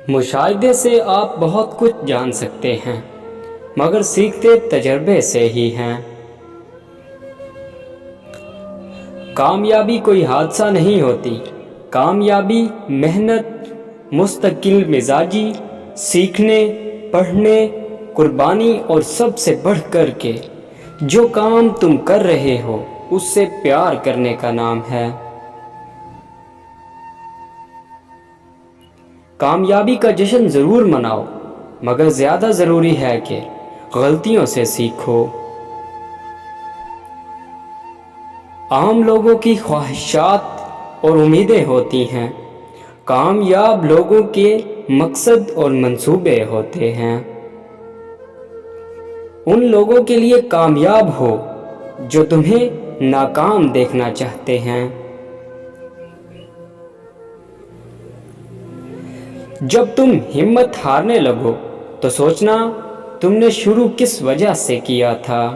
مشاہدے سے آپ بہت کچھ جان سکتے ہیں، مگر سیکھتے تجربے سے ہی ہیں۔ کامیابی کوئی حادثہ نہیں ہوتی، کامیابی محنت، مستقل مزاجی، سیکھنے، پڑھنے، قربانی اور سب سے بڑھ کر کے جو کام تم کر رہے ہو اس سے پیار کرنے کا نام ہے۔ کامیابی کا جشن ضرور مناؤ، مگر زیادہ ضروری ہے کہ غلطیوں سے سیکھو۔ عام لوگوں کی خواہشات اور امیدیں ہوتی ہیں، کامیاب لوگوں کے مقصد اور منصوبے ہوتے ہیں۔ ان لوگوں کے لیے کامیاب ہو جو تمہیں ناکام دیکھنا چاہتے ہیں۔ جب تم ہمت ہارنے لگو تو سوچنا تم نے شروع کس وجہ سے کیا تھا۔